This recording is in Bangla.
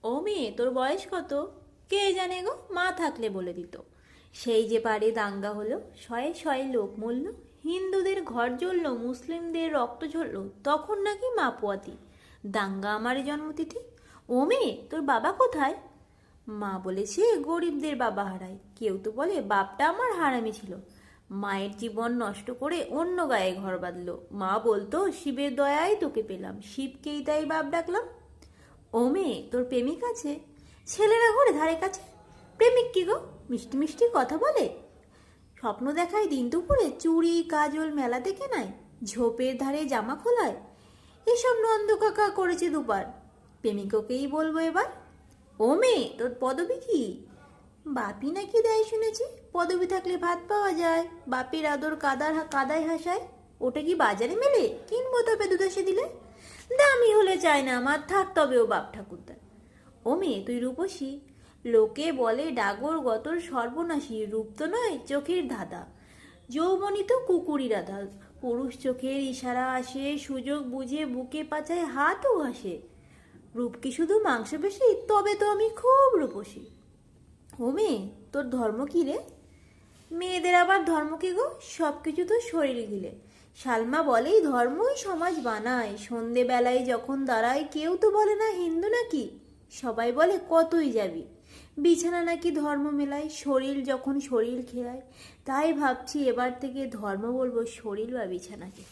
ও মেয়ে, তোর বয়স কত? কে জানে গো, মা থাকলে বলে দিত। সেই যে পারে দাঙ্গা হলো, শয়ে শয়ে লোক মরল, হিন্দুদের ঘর জ্বললো, মুসলিমদের রক্ত ঝরলো, তখন নাকি মা পোয়াতি। দাঙ্গা আমারই জন্মতিথি। ও মেয়ে, তোর বাবা কোথায়? মা বলেছে গরিবদের বাবা হারায়, কেউ তো বলে বাপটা আমার হারামি ছিল। মায়ের জীবন নষ্ট করে অন্য গায়ে ঘর বাঁধলো। মা বলতো শিবের দয়ায় তোকে পেলাম, শিবকেই তাই বাপ ডাকলাম। ও মেয়ে, তোর প্রেমিক আছে? ছেলেরা ঘরে ধারে কাছে। প্রেমিক কি গো, মিষ্টি মিষ্টি কথা বলে? স্বপ্ন দেখায় দিন দুপুরে, চুড়ি কাজল মেলাতে কেনায়, ঝোপের ধারে জামা খোলায়। এসব নন্দ কাকা করেছে দুবার, প্রেমিককেই বলবো এবার। ও মেয়ে, তোর পদবি কি? বাপি নাকি দেয় শুনেছি। পদবি থাকলে ভাত পাওয়া যায়, বাপির আদর কাদায় হাসায়। ওটা কি বাজারে মেলে? কিনবো তবে দুদশে দিলে। দামি হলে চায় না আমার, থাক তবে ও বাপ ঠাকুরদার। ও মেয়ে, তুই রূপসী? লোকে বলে ডাগর গতর সর্বনাশী, রূপ তো নয় চোখের ধাঁধা, যৌবনী তো কুকুরি রাধা। পুরুষ চোখের ইশারা আসে, সুযোগ বুঝে বুকে পাচায় হাতও ঘাসে। রূপ কি শুধু মাংসপেশি? তবে তো আমি খুব রূপসী। ও মেয়ে, তোর ধর্ম কি রে? মেয়েদের আবার ধর্ম কি গো, সব কিছু তো শরীর গিলে। সালমা বলেই ধর্মই সমাজ বানায়, সন্ধেবেলায় যখন দাঁড়ায় কেউ তো বলে না হিন্দু নাকি, সবাই বলে কতই যাবি। বিছানা নাকি ধর্ম মেলায়, শরীর যখন শরীর খেলায়। তাই ভাবছি এবার থেকে ধর্ম বলবো শরীর বা বিছানাকে।